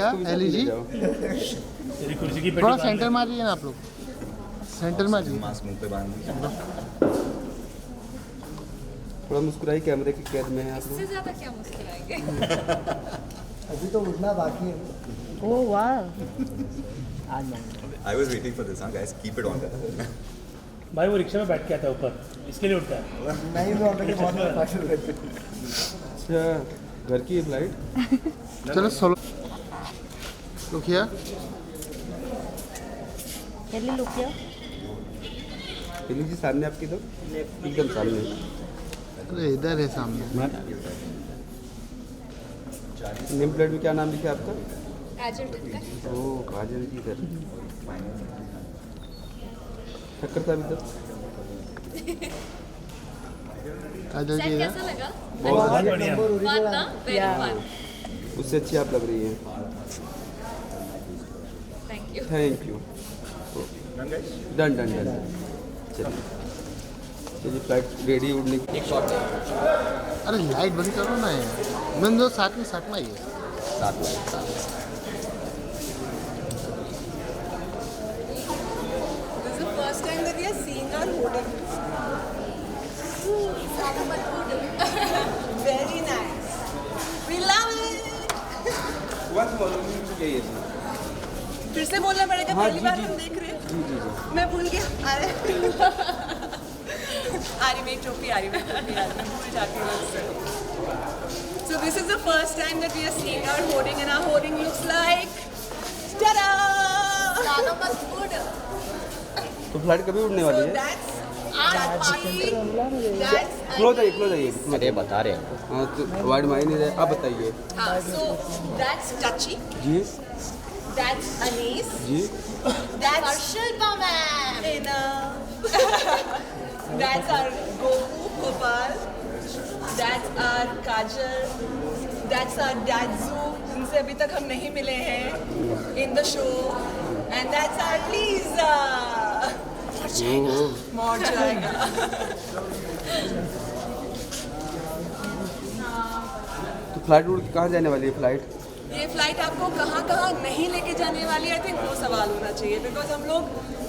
LED थोड़ा centre में आ जाइए ना आप लोग, सेंटर में आ जाइए। मास्क मुंह पे बांध दीजिए। थोड़ा मुस्कुराई, कैमरे की कैद में है आप इससे ज्यादा क्या मुस्कुराएंगे। अभी तो उठना बाकी है। ओह वाह, I was waiting for this, huh, guys? Keep it on. भाई वो रिक्शा में बैठ के आता है ऊपर, इसके लिए उठता है। नहीं तो ऑलरेडी बहुत पार्सल रहते। अच्छा, घर की फ्लाइट। चलो सोलो रुकिया, पहले लुक किया। दिल्ली जी सामने आपकी, तो एकदम सामने। अरे इधर है सामने। नेम प्लेट में क्या नाम लिखा है आपका? काजल टिक्का। ओह, काजल जी इधर। शक्कर साहब इधर। काजल जी सेट इधर। कैसा लगा? बहुत अच्छा। बढ़िया। फन ना? Very fun. उससे अच्छी आप लग रही हैं। Thank you. Thank you. Done done done. चलिए चलिए, फ्लाइट रेडी उड़ने की। एक शॉट अरे लाइट बंद करो ना यार, मैं तो साथ में ही है। साथ में। This is the first time that we are seeing our hoarding. Very nice. We love it. फिर से बोलना पड़ेगा, हाँ, पहली जी, बार जी। हम देख रहे हैं। जी जी जी। मैं भूल गया। अरे मेरी टोपी आ रही, मैं भूल जाती हूँ उससे। So this is the first time that we are seeing our hoarding, and our hoarding looks like ta-da! तो फ्लाइट कभी उड़ने वाली So है? that's Chachi. That's क्लोज आइए, क्लोज आइए। अरे बता रहे हैं। हाँ, तो वर्ड मार ही नहीं रहे, आप बताइए। हाँ, so that's Chachi. Ji That's Anis. Ji. That's Shilpa ma'am. That's our Goku Gopal. That's our Kajal. That's our Dadzu, जिनसे अभी तक हम नहीं मिले हैं in the show. And that's our Lisa. मौज जाएगा। तो फ्लाइट उड़ के कहाँ जाने वाली है फ्लाइट? ये फ्लाइट आपको कहाँ कहाँ नहीं लेके जाने वाली है, आई थिंक वो सवाल होना चाहिए, बिकॉज हम लोग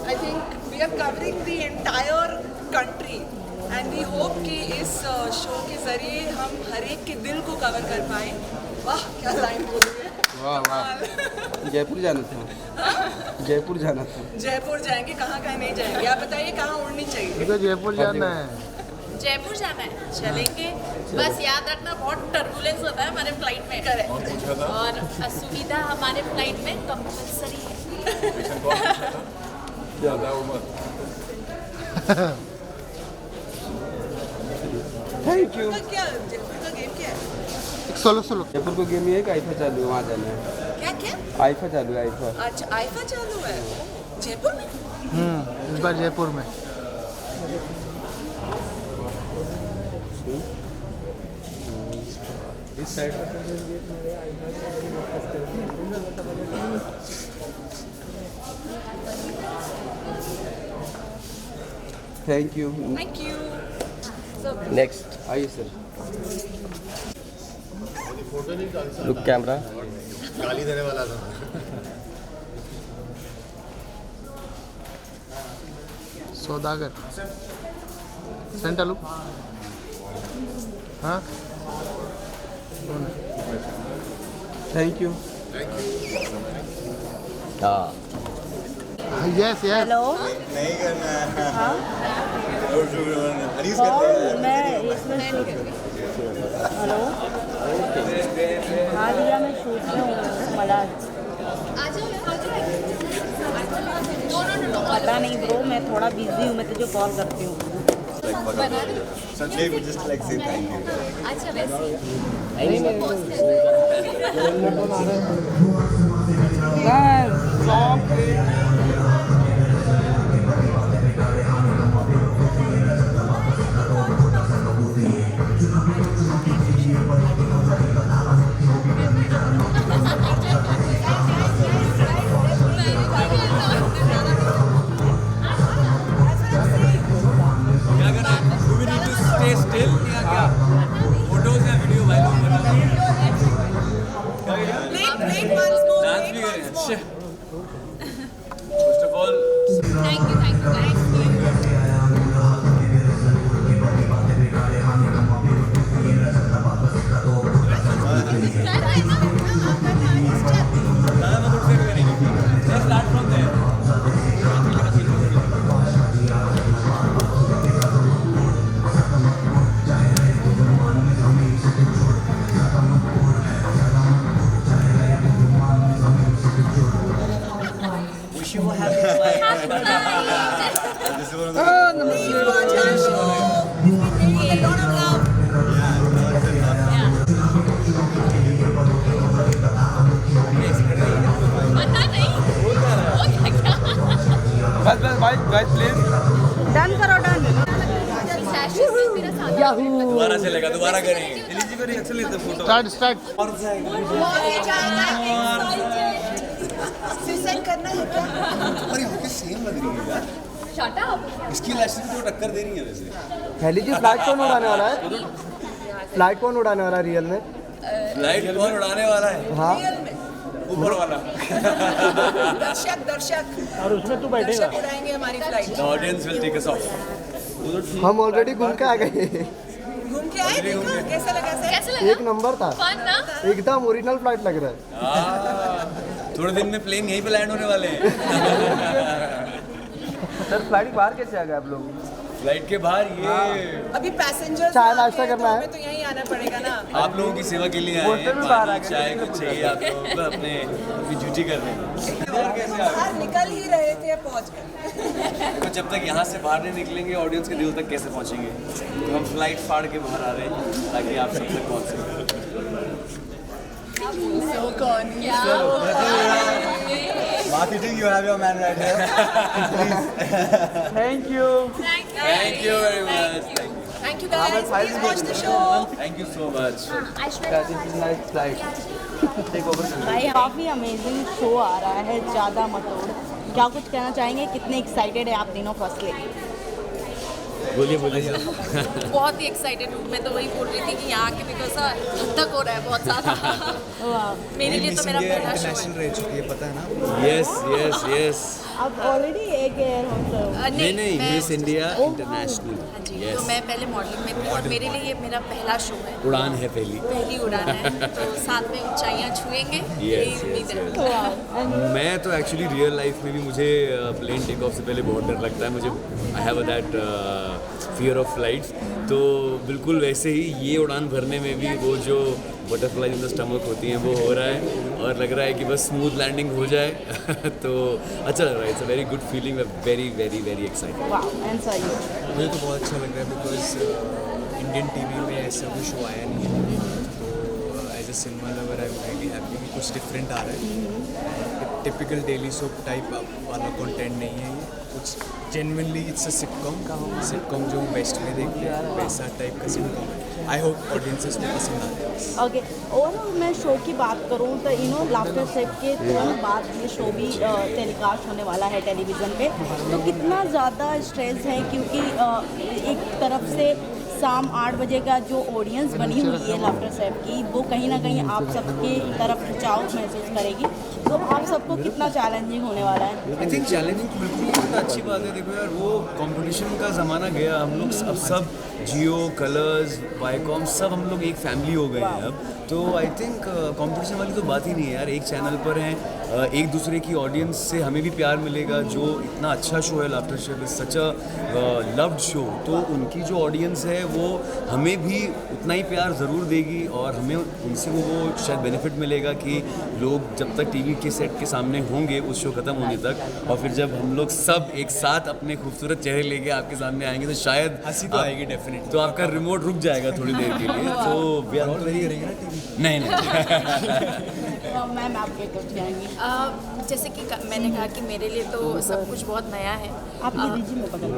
I think we are covering the entire country and we hope कि इस शो के जरिए हम हर एक के दिल को कवर कर पाएँ। वाह क्या लाइन बोली है। वाह वाह, जयपुर जाना था। जयपुर जाना था। जयपुर जाएंगे, कहाँ कहाँ नहीं जाएंगे, आप बताइए कहाँ उड़नी चाहिए। मुझे जयपुर जाना है। जयपुर जाना है, चलेंगे। बस याद रखना बहुत टर्बुलेंस होता है हमारे फ्लाइट में। और असुविधा हमारे फ्लाइट में कंपलसरी है। Thank you. तो क्या जयपुर का गेम क्या है? एक सोलो सोलो। जयपुर को गेम ये है कि आईफा चालू है, वहाँ जाना है। क्या क्या? आईफा चालू है, आईफा। अच्छा आईफा चालू है जयपुर में। इस बार जयपुर में। इस side thank you. Thank you. Next आइए सर। Look camera. गाली देने वाला था। सौदागर सेंटर लुक। हाँ थैंक यू। हाँ यस यस। हेलो, नहीं करना है। हाँ हरीश कौन? करते हैं। मैं इसमें शूट। हेलो, हाँ भैया मैं शूट में हूँ मलाज। पता नहीं ब्रो, मैं थोड़ा बिजी हूँ, मैं तुझे कॉल करती हूँ। Sanjay would just like say thank you. अच्छा वैसे Blake First of all, thank you guys. Wish you a happy flight. This is one of the Please watch our show. We need a lot of love. पता नहीं हो क्या बस भाई please done करो done. सैशेस में मेरा साथ दोबारा चलेगा, दोबारा करेंगे। एलिजिबल अच्छा लेते फोटो। स्टार्ट बहुत ज्यादा excited. Suicide करना है क्या? अरे यहाँ पे सेम लग रही है यार। Shut up. इसकी लैशेस भी तो टक्कर दे रही है वैसे। हेली जी फ्लाइट कौन उड़ाने वाला है? फ्लाइट कौन उड़ाने वाला है रियल में? लाइट कौन उड़ाने वाला है? हाँ Real में। ऊपर वाला। दर्शक और उसमें तू बैठेगा। दर्शक उड़ाएंगे हमारी flight. The audience will take us off. हम ऑलरेडी घूम के आ गए। घूम के आए देखा कैसा लगा सर? कैसे एक लगा? नंबर था, फन ना? एकदम ओरिजिनल फ्लाइट लग रहा है। थोड़े दिन में प्लेन यहीं पे लैंड होने वाले हैं। सर फ्लाइट बाहर कैसे आ गए आप लोग? फ्लाइट के बाहर ये अभी पैसेंजर चाय नाश्ता करना है? हमें तो यहीं आना पड़ेगा ना। आप लोगों की सेवा के लिए आए होटल हैं। में बाहर आ पानी गए। चाय कुछ चाहिए आप लोगों को, अपनी ड्यूटी कर रहे हैं। बाहर निकल ही रहे थे पहुंच गए। तो जब तक यहाँ से बाहर नहीं निकलेंगे ऑडियंस के दिल तक कैसे पहुँचेंगे? तो हम फ्लाइट फाड़ के बाहर आ रहे हैं ताकि आप सब तक पहुँच सकें। Marketing, you have your man right here. Thank you. Thank you very much. Thank you guys. Please watch the show. Thank you so much. Nice flight. Take over. भाई काफ़ी अमेजिंग शो आ रहा है, ज़्यादा मतोड़। क्या कुछ कहना चाहेंगे? कितने एक्साइटेड है आप तीनों फर्स्टली? बोलिए बहुत ही एक्साइटेड हूँ। मैं तो वही बोल रही थी कि यहाँ के बिकॉज धक हो रहा है बहुत ज़्यादा। मेरे लिए तो मेरा पहला शो है। रह चुकी है पता है ना? Yes yes yes. आप ऑलरेडी एक एयर होस्ट हो। नहीं मैं- मिस इंडिया ओह, इंटरनेशनल। हाँ जी, Yes. तो मैं पहले मॉडलिंग में थी और मेरे लिए ये मेरा पहला शो है। उड़ान है पहली। पहली उड़ान है, तो साथ में ऊंचाइयाँ छुएंगे। Yes, यही उम्मीद है। मैं तो एक्चुअली रियल लाइफ में भी मुझे प्लेन टेक ऑफ से पहले बहुत डर लगता है। मुझे I have that fear of flights. तो बिल्कुल वैसे ही ये उड़ान भरने में भी वो जो बटरफ्लाई इन द स्टमक होती हैं वो हो रहा है और लग रहा है कि बस स्मूथ लैंडिंग हो जाए। तो अच्छा लग रहा है। It's a very good feeling. Very very very excited. वाह, एंड सर यू? मुझे तो बहुत अच्छा लग रहा है बिकॉज इंडियन टीवी में ऐसा कोई शो आया नहीं है। तो as a cinema lover I am really happy कि कुछ डिफरेंट आ रहा है। टिपिकल डेली सोप टाइप वाला कंटेंट नहीं है ये, कुछ जेन्युइनली इट्स अ सिटकॉम जो वेस्ट में देखते हैं वैसा टाइप का सिटकॉम है। आई होप ऑडियंसेस को पसंद आ रहा है। ओके, ओवरऑल मैं शो की बात करूँ तो लाफ्टर सेट के तुरंत बाद ये शो भी टेलीकास्ट होने वाला है टेलीविज़न पे। तो कितना ज़्यादा स्ट्रेस है क्योंकि एक तरफ से शाम 8 बजे का जो ऑडियंस बनी हुई है लाफ्टर सेट की, वो कहीं ना कहीं आप सबके तरफ खिंचाव महसूस करेगी। तो आप सबको कितना चैलेंजिंग होने वाला है? आई थिंक चैलेंजिंग तो बिल्कुल इतना अच्छी बात है। देखो यार, वो कंपटीशन का ज़माना गया। हम लोग अब सब जियो, कलर्स, वाईकॉम सब हम लोग एक फैमिली हो गए हैं अब। तो आई थिंक कंपटीशन वाली तो बात ही नहीं है यार। एक चैनल पर हैं, एक दूसरे की ऑडियंस से हमें भी प्यार मिलेगा। जो इतना अच्छा शो है laughter chef is such a loved show. तो उनकी जो ऑडियंस है वो हमें भी उतना ही प्यार ज़रूर देगी और हमें उनसे वो शायद बेनिफिट मिलेगा कि लोग जब तक टीवी के सेट के सामने होंगे उस शो ख़त्म होने तक, और फिर जब हम लोग सब एक साथ अपने खूबसूरत चेहरे लेके आपके सामने आएंगे तो शायद हंसी तो आएगी डेफिनेटली। तो आपका रिमोट रुक जाएगा थोड़ी देर के लिए। तो वी आर ऑल वेरी करेंगे ना टीवी। नहीं मैम आप क्या कुछ कहेंगी? जैसे कि मैंने कहा कि मेरे लिए तो सब कुछ बहुत नया है। आप ये दीजिए, मैं पकड़ लूँ।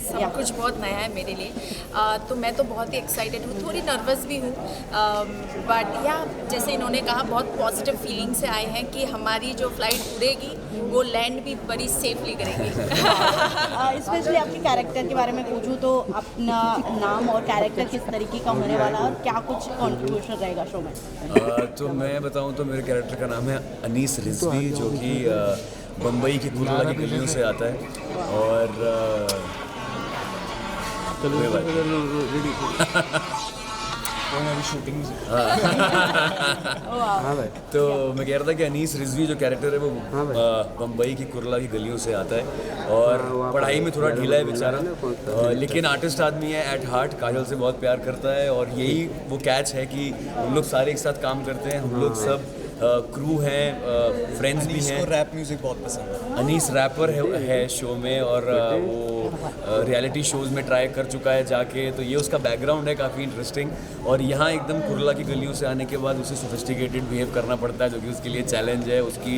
सब कुछ बहुत नया है मेरे लिए। तो मैं तो बहुत ही एक्साइटेड हूँ, थोड़ी नर्वस भी हूँ, बट या जैसे इन्होंने कहा बहुत पॉजिटिव फीलिंग से आए हैं कि हमारी जो फ्लाइट उड़ेगी वो लैंड भी बड़ी सेफली करेगी। स्पेशली आपके कैरेक्टर के बारे में पूछूं तो अपना नाम और कैरेक्टर किस तरीके का होने वाला है और क्या कुछ कंट्रीब्यूशन रहेगा शो में? तो मैं बताऊं तो मेरे कैरेक्टर का नाम है अनीस रिजवी, जो कि बम्बई की कुर्ला की गलियों से आता है। और शूटिंग तो मैं कह रहा था कि अनीस रिजवी जो कैरेक्टर है वो बम्बई की कुर्ला की गलियों से आता है और पढ़ाई में थोड़ा ढीला है बेचारा, लेकिन आर्टिस्ट आदमी है एट हार्ट, काजल से बहुत प्यार करता है। और यही वो कैच है कि हम लोग सारे एक साथ काम करते हैं, हम लोग सब क्रू हैं, फ्रेंड्स भी हैं। रैप म्यूजिक बहुत पसंद है। अनीस रैपर है शो में और वो रियलिटी शोज़ में ट्राई कर चुका है जाके, तो ये उसका बैकग्राउंड है काफ़ी इंटरेस्टिंग। और यहाँ एकदम कुर्ला की गलियों से आने के बाद उसे सोफिस्टिकेटेड बिहेव करना पड़ता है, जो कि उसके लिए चैलेंज है, उसकी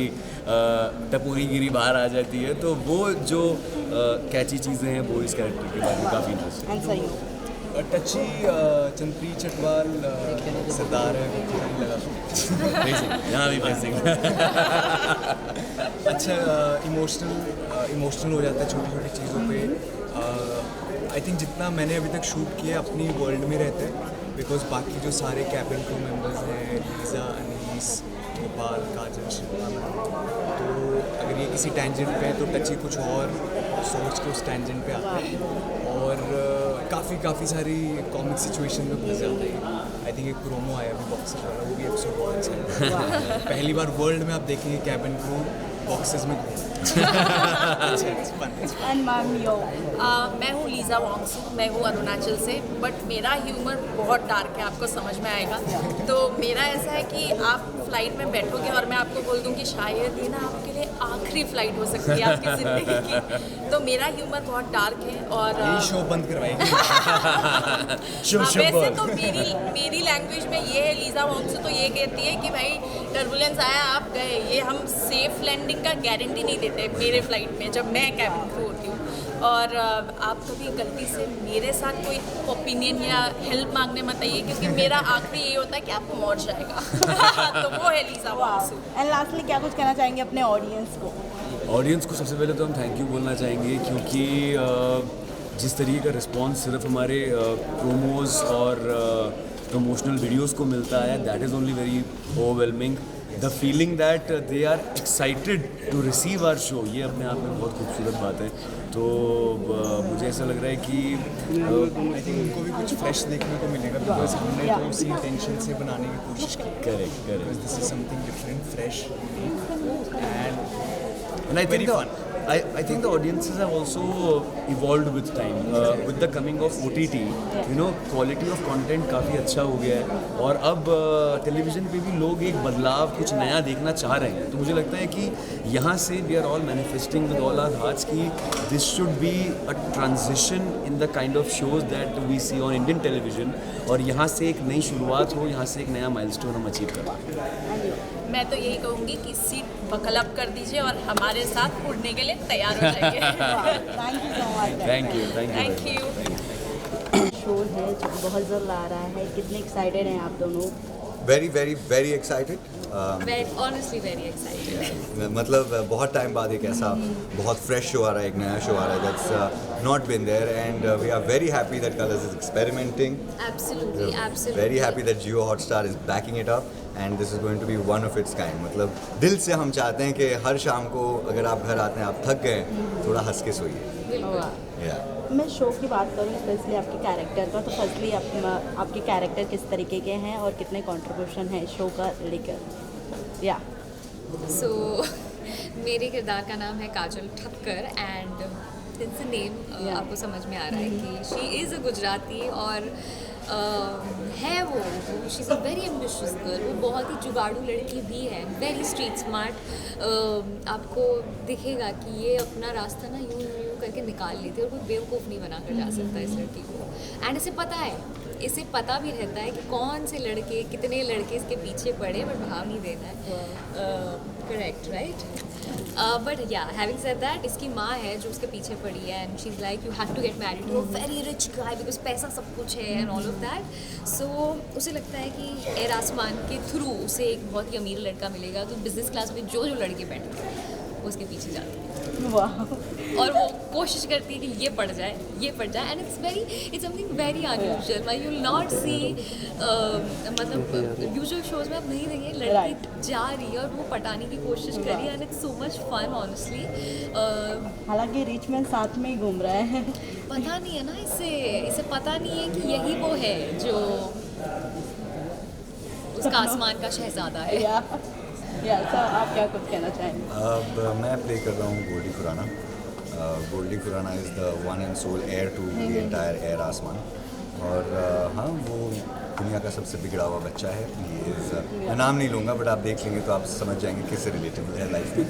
टपूरीगिरी बाहर आ जाती है। तो वो जो कैची चीज़ें हैं वो इस कैरेक्टर के बारे में काफ़ी इंटरेस्टिंग है। टची चंद्री चटवाल सरदार है, यहाँ भी फेसिंग अच्छा इमोशनल हो जाता है छोटी छोटी चीज़ों पे। आई थिंक जितना मैंने अभी तक शूट किया अपनी वर्ल्ड में रहते हैं, बिकॉज बाकी जो सारे कैबिन क्रू मेंबर्स हैं, लीजा, अनीस, गोपाल, काजल, शिल्पा, तो अगर ये किसी टेंजेंट पे है तो टची कुछ और सोच के उस टेंजेंट पे आता है और काफ़ी सारी कॉमिक सिचुएशन में फंस जाता है। आई थिंक एक प्रोमो आया अभी बॉक्सेस वाला, वो भी एपिसोड बहुत अच्छा है। पहली बार वर्ल्ड में आप देखेंगे कैबिन क्रू बॉक्सेस में मैं हूँ लीजा वॉन्ग्सू, मैं हूँ अरुणाचल से, बट मेरा ह्यूमर बहुत डार्क है, आपको समझ में आएगा। तो मेरा ऐसा है कि आप फ्लाइट में बैठोगे और मैं आपको बोल दूँ कि शायद ये ना आपके लिए आखिरी फ्लाइट हो सकती है आपकी ज़िंदगी की। तो मेरा ह्यूमर बहुत डार्क है और शो बंद करवाएंगे। वैसे तो मेरी लैंग्वेज में ये है, लीजा वॉन्ग्सू तो ये कहती है कि भाई टर्बुलेंस आया आप गए, ये हम सेफ लैंडिंग का गारंटी नहीं देते मेरे फ्लाइट में जब मैं कैबिन क्रू होती हूँ। और आप कभी गलती से मेरे साथ कोई ओपिनियन या हेल्प मांगने मत आइए, क्योंकि मेरा आखिरी ये होता है कि आपको मौत जाएगा। तो वो है लीजा वॉन्ग्सू। एंड लास्टली क्या कुछ कहना चाहेंगे अपने ऑडियंस को? ऑडियंस को सबसे पहले तो हम थैंक यू बोलना चाहेंगे, क्योंकि जिस तरीके का रिस्पांस सिर्फ हमारे प्रोमोज़ और प्रमोशनल वीडियोस को मिलता है, that is only very overwhelming. The feeling that they are excited to receive our show, ये अपने आप में बहुत खूबसूरत बात है। तो मुझे ऐसा लग रहा है कि आई थिंक उनको भी कुछ फ्रेश देखने को मिलेगा, बिकॉज हमने तो उसी इंटेंशन से बनाने की कोशिश की। Correct this is something different, fresh And I think the audiences have also evolved with time. With the coming of OTT, quality of content काफ़ी अच्छा हो गया है और अब टेलीविज़न पे भी लोग एक बदलाव, कुछ नया देखना चाह रहे हैं। तो मुझे लगता है कि यहाँ से we are all manifesting with all our hearts कि this should be a transition in the kind of shows that we see on Indian television, और यहाँ से एक नई शुरुआत हो, यहाँ से एक नया माइलस्टोन हम अचीव कर पाएँ। मैं तो यही कहूँगी कि सीट बकल अप कर दीजिए और हमारे साथ उड़ने के लिए तैयार हो जाइए। Thank you so much. Thank you. Show है जो बहुत जल्द आ रहा है, कितने एक्साइटेड हैं आप दोनों? very excited. Honestly very excited. मतलब बहुत टाइम बाद एक ऐसा बहुत फ्रेश शो आ रहा है, एक नया शो आ रहा है that's not been there, and we are very happy that Colors is experimenting. Absolutely. Very happy that Jio Hotstar is backing it up, and this is going to be one of its kind. मतलब दिल से हम चाहते हैं कि हर शाम को अगर आप घर आते हैं, आप थक गए, थोड़ा हंस के सोइए। मैं शो की बात करूँ स्पेशली आपके कैरेक्टर का, तो फर्स्टली आपके कैरेक्टर किस तरीके के हैं और कितने कंट्रीब्यूशन है शो का लेकर? या सो मेरे किरदार का नाम है Kajal Thakkar, and since the name आपको समझ में आ रहा है कि शी इज़ अ गुजराती और है वो she is a very ambitious girl. वो बहुत ही जुगाड़ू लड़की भी है, वेरी स्ट्रीट स्मार्ट। आपको दिखेगा कि ये अपना रास्ता ना यूं करके निकाल लेती है और कोई बेवकूफ़ नहीं बना कर जा सकता इस लड़की को। एंड इसे पता भी रहता है कि कौन से लड़के, कितने लड़के इसके पीछे पड़े, बट भाव नहीं देना है। Correct, right? But yeah having said that, इसकी माँ है जो उसके पीछे पड़ी है and she is like you have to get married to a very rich guy because पैसा सब कुछ है and all of that. So उसे लगता है कि एयर आसमान के थ्रू उसे एक बहुत ही अमीर लड़का मिलेगा. तो बिजनेस क्लास में जो लड़के बैठते हैं वो उसके पीछे जाते हैं. वाह. और वो कोशिश करती है कि ये पड़ जाए and it's something very unusual. Why you will not see, मतलब यूजुअल शोज में आप नहीं देंगे लड़की जा रही है और वो पटाने की कोशिश कर रही है and it's so much fun honestly. हालांकि रिच मैन साथ में ही घूम रहा है. पता नहीं है ना, इसे पता नहीं है कि यही वो है जो उसका आसमान का शहजादा है. सर आप क्या कुछ कहना चाहेंगे? अब मैं प्ले कर रहा हूँ Goldie Khurana. Goldie Khurana is the one and sole heir to the entire Air Aasmaan. और हाँ, वो दुनिया का सबसे बिगड़ा हुआ बच्चा है. मैं नाम नहीं लूँगा बट आप देख लेंगे तो आप समझ जाएंगे किससे रिलेटेबल है लाइफ में.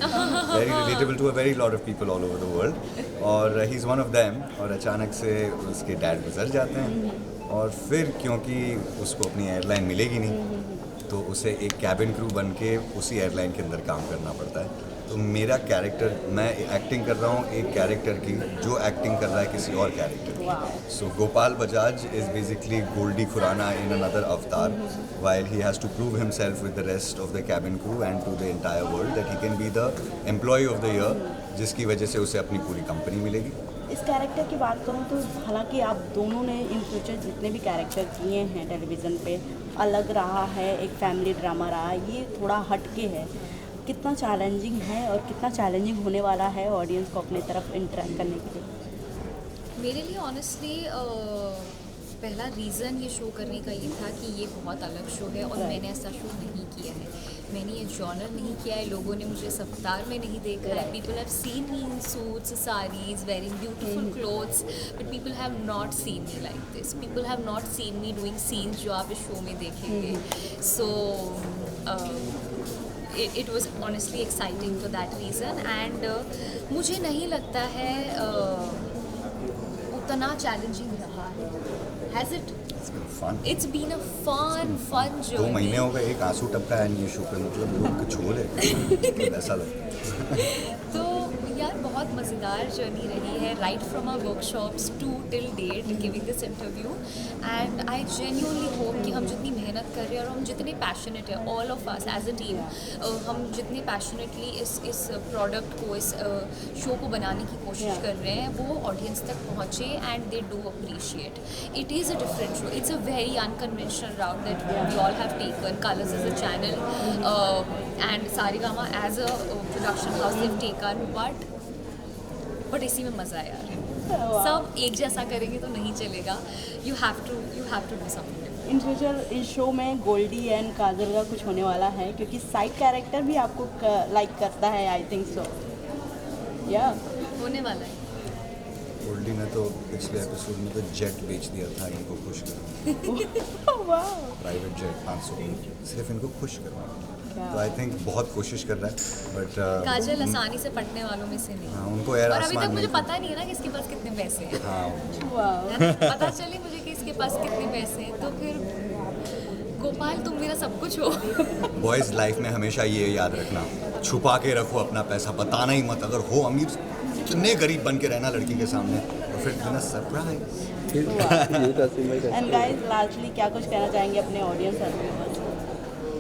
Very relatable to a very lot of people all over the world. और he is one of them. और अचानक से उसके डैड गुजर जाते हैं और फिर क्योंकि उसको अपनी एयरलाइन मिलेगी नहीं तो उसे एक कैबिन क्रू बन के उसी एयरलाइन के अंदर काम करना पड़ता है. तो मेरा कैरेक्टर, मैं एक्टिंग कर रहा हूँ एक कैरेक्टर की जो एक्टिंग कर रहा है किसी और कैरेक्टर की. So Gopal Bajaj is basically Goldie Khurana in another avatar while he has to prove himself with the rest of the cabin crew and to the entire world that he can be the employee of the year, जिसकी वजह से उसे अपनी पूरी company मिलेगी. इस character की बात करूँ तो हालांकि आप दोनों ने इन फ्यूचर जितने भी कैरेक्टर किए हैं टेलीविज़न पे, अलग रहा है, एक फैमिली ड्रामा रहा है, ये थोड़ा हटके है. कितना चैलेंजिंग है और कितना चैलेंजिंग होने वाला है ऑडियंस को अपने तरफ इंटरेक्ट करने के लिए? मेरे लिए ऑनेस्टली पहला रीज़न ये शो करने का ये था कि ये बहुत अलग शो है और मैंने ऐसा शो नहीं किया है. मैंने ये जॉनर नहीं किया है. लोगों ने मुझे इस अवतार में नहीं देखा है. People have seen me in suits, saris, wearing beautiful clothes, but people have not seen me like this. People have not seen me doing scenes जो आप इस शो में देखेंगे. सो it was honestly exciting for that reason and मुझे नहीं लगता है उतना challenging रहा है. Has it? It's been a fun journey. 2 महीने हो गए, एक आंसू टपका है ये शो पे, मतलब लोग कुछ हो रहे ऐसा लगता है. तो यार बहुत मज़ेदार जर्नी रही है, right from our workshops to till date giving this interview. And I genuinely hope कि हम जितनी मेहनत कर रहे हैं और हम जितने पैशनेट हैं, all of us as a team, हम जितने पैशनेटली इस प्रोडक्ट को, इस शो को बनाने की कोशिश कर रहे हैं, वो ऑडियंस तक पहुँचे and they do appreciate. It is a different show. It's a very unconventional route that we all have taken. Colors as a channel and Saregama as a production house they've taken, but इसी में मज़ा है यार. सब एक जैसा करेंगे तो नहीं चलेगा. You have to do something different. In future इस शो में गोल्डी एंड काजल का कुछ होने वाला है क्योंकि साइड कैरेक्टर भी आपको लाइक करता है, आई थिंक सो. या होने वाला है. गोल्डी ने तो पिछले एपिसोड में तो जेट बेच दिया था इनको खुश करने. प्राइवेट जेट 500 सिर्फ इनको खुश करना. तो आई थिंक बहुत कोशिश कर रहा है बट काजल आसानी से पटने वालों में से नहीं. हाँ, उनको एयर और अभी तक आसमान मुझे में पता नहीं है ना कि इसके पास कितने पैसे हैं. हाँ, पता चले मुझे कि इसके पास कितने पैसे हैं तो फिर गोपाल तुम मेरा सब कुछ हो. बॉयज़ लाइफ में हमेशा ये याद रखना, छुपा के रखो अपना पैसा, बताना ही मत. अगर हो अमीर, इतने गरीब बन के रहना लड़की के सामने तो फिर देना सरप्राइज. एंड गाइस लास्टली क्या कुछ कहना चाहेंगे अपने ऑडियंस और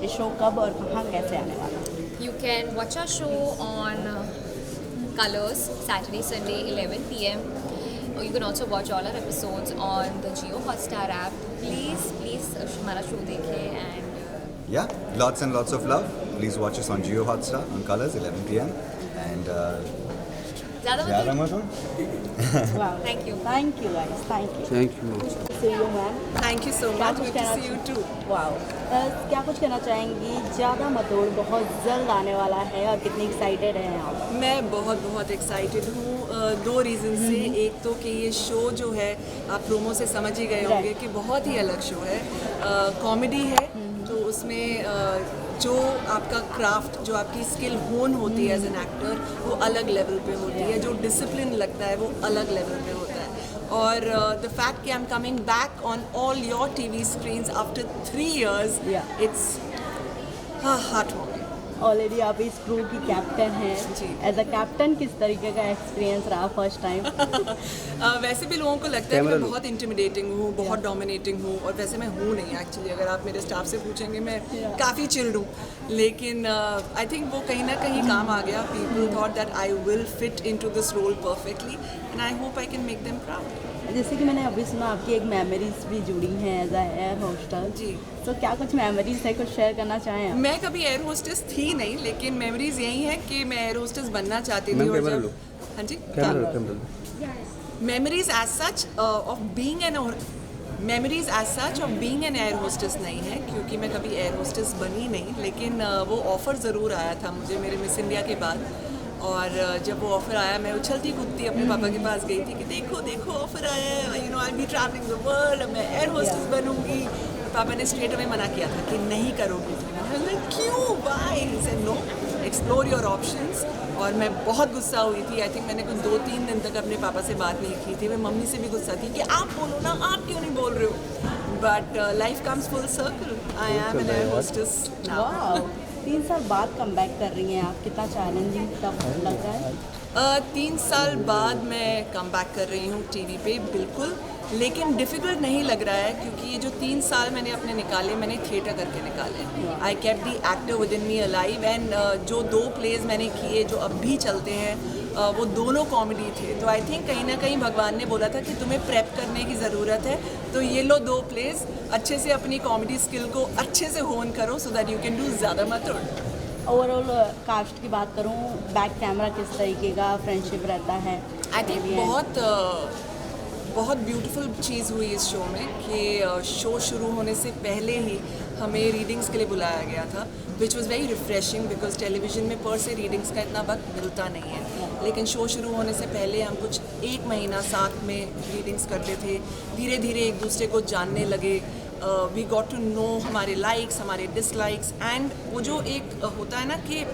इस शो कब और कहाँ कैसे आने वाला? You can watch our show on Colors Saturday, Sunday 11 p.m. You can also watch all our episodes on the Jio Hotstar app. Please हमारा शो देखें and yeah, lots and lots of love. Please watch us on Jio Hotstar on Colors 11 p.m. and ज़्यादा मत हो. Thank you guys, thank you. See you ma'am. Thank you so much. Good to see you too. Wow. क्या कुछ कहना चाहेंगी? ज़्यादा मत दौड़, बहुत जल्द आने वाला है और कितनी एक्साइटेड हैं आप? मैं बहुत एक्साइटेड हूँ 2 रीज़न से. एक तो कि ये शो जो है आप प्रोमो से समझ ही गए होंगे कि बहुत ही अलग शो है. कॉमेडी है तो उसमें जो आपका क्राफ्ट, जो आपकी स्किल होन होती है एज एन एक्टर, वो अलग लेवल पे होती है. जो डिसिप्लिन लगता है वो अलग लेवल पे होता है. और द फैक्ट कि I am coming back on all your TV screens after 3 years, it's heartwarming. Already आप इस क्रू की कैप्टन हैं। एज अ कैप्टन किस तरीके का एक्सपीरियंस रहा फर्स्ट टाइम? वैसे भी लोगों को लगता है कि मैं बहुत इंटिमिडेटिंग हूँ, बहुत डोमिनेटिंग हूँ, और वैसे मैं हूँ नहीं एक्चुअली। अगर आप मेरे स्टाफ से पूछेंगे मैं काफ़ी चिल्ड हूँ, लेकिन आई थिंक वो कहीं ना कहीं काम आ गया। People thought that I will fit into this role perfectly and I hope I can make them proud. जैसे कि मैंने अभी सुना आपकी एक मेमोरीज भी जुड़ी हैं एज अ एयर होस्टेस। जी। तो क्या कुछ मेमोरीज है, कुछ शेयर करना चाहें आप? मैं कभी एयर होस्टेस थी नहीं, लेकिन मेमोरीज यही है कि मैं एयर होस्टेस बनना चाहती थी। और जब हाँ जी, memories as such of being an air hostess नहीं है, क्योंकि मैं कभी एयर होस्टेस बनी नहीं, लेकिन वो ऑफ़र ज़रूर आया था मुझे मेरे मिस इंडिया के बाद। और जब वो ऑफ़र आया मैं उछलती कूदती अपने पापा के पास गई थी कि देखो देखो ऑफ़र आया है, you know I be travelling the world, मैं एयर होस्टेस बनूंगी। पापा ने स्ट्रेट अवे मना किया था कि नहीं करोगी। क्यों, why? He said no, explore your options. और मैं बहुत गुस्सा हुई थी। आई थिंक मैंने कुछ 2-3 दिन तक अपने पापा से बात नहीं की थी। मैं मम्मी से भी गुस्सा थी कि आप बोलो ना, आप क्यों नहीं बोल रहे हो? But life comes full circle, I am an air hostess now. 3 साल बाद कम बैक कर रही हैं आप, कितना चैलेंजिंग टफ लग रहा है? 3 साल बाद मैं कम बैक कर रही हूँ टीवी पे, बिल्कुल, लेकिन डिफ़िकल्ट नहीं लग रहा है, क्योंकि ये जो 3 साल मैंने अपने निकाले, मैंने थिएटर करके निकाले। I kept the actor with in me alive. And जो 2 प्लेज मैंने किए जो अब भी चलते हैं, वो दोनों कॉमेडी थे। तो आई थिंक कहीं ना कहीं भगवान ने बोला था कि तुम्हें प्रेप करने की ज़रूरत है, तो ये लो 2 प्लेज, अच्छे से अपनी कॉमेडी स्किल को अच्छे से होन करो so that you can do ज़्यादा मत उड़। ओवरऑल कास्ट की बात करूँ, बैक कैमरा किस तरीके का फ्रेंडशिप रहता है? आई थिंक बहुत ब्यूटीफुल चीज़ हुई इस शो में कि शो शुरू होने से पहले ही हमें रीडिंग्स के लिए बुलाया गया था, which was very refreshing, because television में पर से रीडिंग्स का इतना वक्त मिलता नहीं है। लेकिन शो शुरू होने से पहले हम कुछ 1 महीना साथ में रीडिंग्स करते थे। धीरे धीरे एक दूसरे को जानने लगे। वी गॉट टू नो हमारे लाइक्स, हमारे डिसलाइक्स। एंड वो जो एक होता है ना कि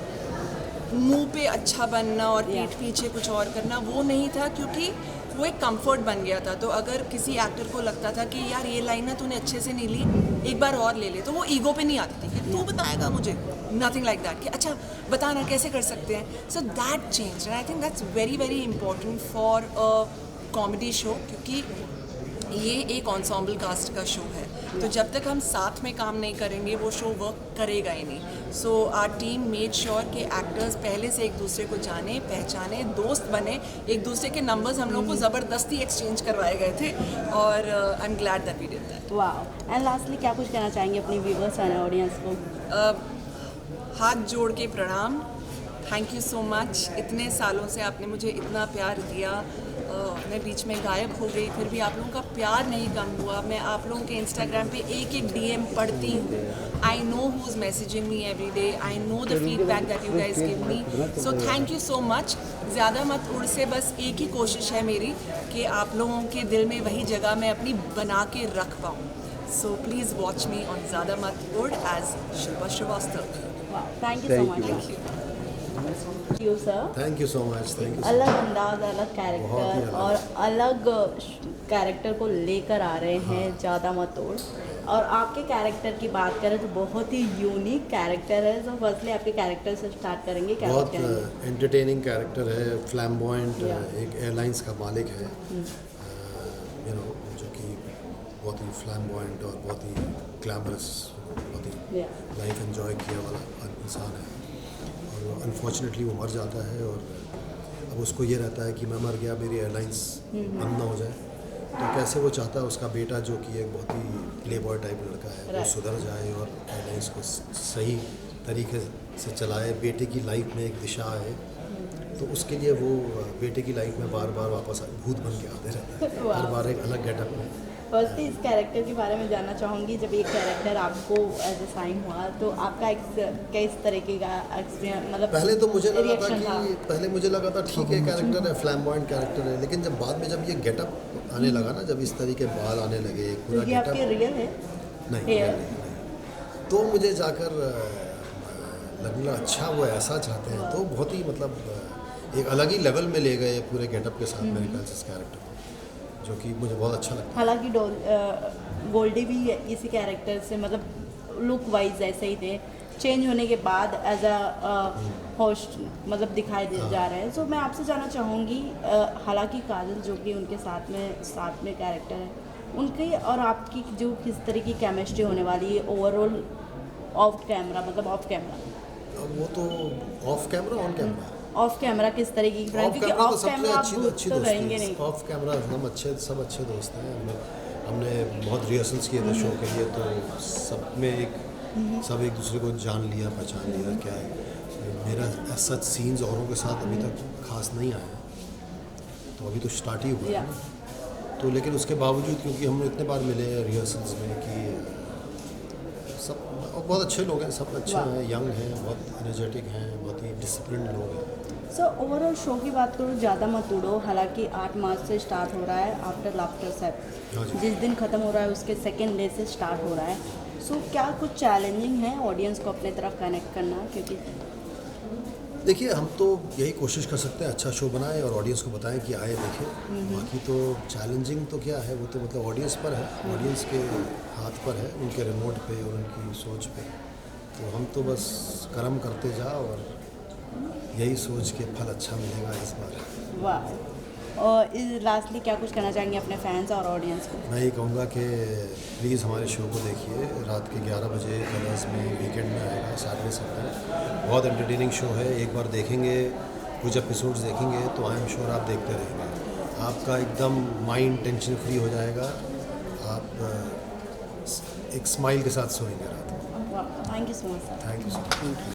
मुंह पे अच्छा बनना और पीठ पीछे कुछ और करना, वो नहीं था, क्योंकि वो एक कंफर्ट बन गया था। तो अगर किसी एक्टर को लगता था कि यार ये लाइन ना तूने अच्छे से नहीं ली, एक बार और ले ले, तो वो ईगो पे नहीं आती थी कि तू बताएगा मुझे, नथिंग लाइक दैट, कि अच्छा बताना कैसे कर सकते हैं। So that change and I think that's very very important for a comedy show, क्योंकि ये एक एंसेम्बल कास्ट का शो है। तो जब तक हम साथ में काम नहीं करेंगे वो शो वर्क करेगा ही नहीं। So our team made sure कि एक्टर्स पहले से एक दूसरे को जाने, पहचाने, दोस्त बने। एक दूसरे के नंबर्स हम लोगों को ज़बरदस्ती एक्सचेंज करवाए गए थे, और I am glad that we did that. वाह। एंड लास्टली क्या कुछ कहना चाहेंगे अपनी व्यूअर्स एंड ऑडियंस को? हाथ जोड़ के प्रणाम, थैंक यू सो मच। इतने सालों से आपने मुझे इतना प्यार दिया। मैं बीच में गायब हो गई, फिर भी आप लोगों का प्यार नहीं कम हुआ। मैं आप लोगों के इंस्टाग्राम पे एक एक DM पढ़ती हूँ। I know who is messaging me every day, I know the feedback that you guys give me, so thank you so much. ज़्यादा मत उड़ से बस एक ही कोशिश है मेरी कि आप लोगों के दिल में वही जगह मैं अपनी बना के रख पाऊँ। So please watch me on ज़्यादा मत उड़ as Shilpa Shrivastava. Thank you so much. Thank you. You sir. Thank you so much. Thank you. अलग अंदाज, अलग कैरेक्टर और अलग कैरेक्टर को लेकर आ रहे हैं ज़्यादा मत उड़। और आपके कैरेक्टर की बात करें तो बहुत ही यूनिक कैरेक्टर है। तो फर्स्टली आपके कैरेक्टर से स्टार्ट करेंगे, क्या बहुत एंटरटेनिंग कैरेक्टर है, फ्लैम्बॉयंट, एक एयरलाइंस का मालिक है, यू नो, जो कि बहुत ही फ्लैम्बॉयंट और बहुत ही ग्लैमरस, बहुत ही लाइफ एंजॉय किया वाला इंसान है। और अनफॉर्चुनेटली वो मर जाता है, और अब उसको ये रहता है कि मैं मर गया, मेरी एयरलाइंस बंद ना हो जाए। तो कैसे वो चाहता है उसका बेटा, जो कि एक बहुत ही प्ले बॉय टाइप लड़का है, वो सुधर जाए और एयरलाइंस को सही तरीके से चलाए, बेटे की लाइफ में एक दिशा आए। तो उसके लिए वो बेटे की लाइफ में बार बार वापस भूत बन के आते रहता है, हर बार एक अलग गेटअप में। फर्स्टली इस कैरेक्टर के बारे में जानना चाहूँगी। जब ये कैरेक्टर आपको एज ए साइन हुआ तो आपका किस तरीके का एक्सपीरियंस, मतलब पहले तो मुझे लगा था ठीक है कैरेक्टर है, फ्लैम्बॉयंट कैरेक्टर है, लेकिन जब बाद में जब ये गेटअप आने लगा ना, जब इस तरीके बाल आने लगे, पूरा गेटअप आपके रियल है नहीं, तो मुझे जाकर लगना अच्छा वो ऐसा चाहते हैं, तो बहुत ही मतलब एक अलग ही लेवल में ले गए पूरे गेटअप के साथ मेरे ख्याल से इस कैरेक्टर को, जो कि मुझे बहुत अच्छा लगता है। हालांकि गोल्डी भी इसी कैरेक्टर से मतलब लुक वाइज ऐसे ही थे, चेंज होने के बाद एज अ होस्ट मतलब दिखाई दे जा रहे हैं। सो मैं आपसे जानना चाहूँगी, हालांकि काजल जो कि उनके साथ में कैरेक्टर है, उनकी और आपकी जो किस तरह की केमिस्ट्री होने वाली है ओवरऑल ऑफ कैमरा, मतलब ऑफ कैमरा? अब वो तो of camera on camera, of camera किस तरह की? ऑफ क्योंकि कैमरा तो ऑफ कैमरा आप सबसे भूत अच्छी तो दोस्ती रहेंगे है। नहीं। ऑफ कैमरा हम सब अच्छे दोस्त हैं। हमने बहुत रिहर्सल्स किए थे शो के लिए, तो सब में सब एक दूसरे को जान लिया, पहचान लिया। क्या है, मेरा ऐसा सीन्स औरों के साथ अभी तक खास नहीं आया, तो अभी तो स्टार्ट ही हुआ है। तो लेकिन उसके बावजूद, क्योंकि हम इतने बार मिले रिहर्सल्स में कि सब बहुत अच्छे लोग हैं, सब अच्छे हैं, यंग हैं, बहुत एनर्जेटिक हैं, बहुत ही डिसिप्लिन लोग हैं। सो ओवरऑल शो की बात करूँ, ज़्यादा मत उड़ो। हालांकि 8 मार्च से स्टार्ट हो रहा है आफ्टर लाफ्टर सेट, जिस दिन ख़त्म हो रहा है उसके सेकेंड डे से स्टार्ट हो रहा है। सो क्या कुछ चैलेंजिंग है ऑडियंस को अपने तरफ कनेक्ट करना? क्योंकि देखिए, हम तो यही कोशिश कर सकते हैं अच्छा शो बनाएं और ऑडियंस को बताएं कि आए देखें। बाकी तो चैलेंजिंग तो क्या है, वो तो मतलब ऑडियंस पर है, ऑडियंस के हाथ पर है, उनके रिमोट पे और उनकी सोच पे। तो हम तो बस कर्म करते जाओ और यही सोच के फल अच्छा मिलेगा इस बार। वाह। और लास्टली क्या कुछ कहना चाहेंगे अपने फैंस और ऑडियंस को? मैं ये कहूँगा कि प्लीज़ हमारे शो को देखिए, रात के 11 बजे कलर्स में, वीकेंड में आएगा, सैटरडे संडे। बहुत एंटरटेनिंग शो है, एक बार देखेंगे, कुछ एपिसोड्स देखेंगे तो आई एम श्योर आप देखते रहेंगे। आपका एकदम माइंड टेंशन फ्री हो जाएगा, आप एक स्माइल के साथ सोएंगे रात में। Thank you so much sir. Thank you so much.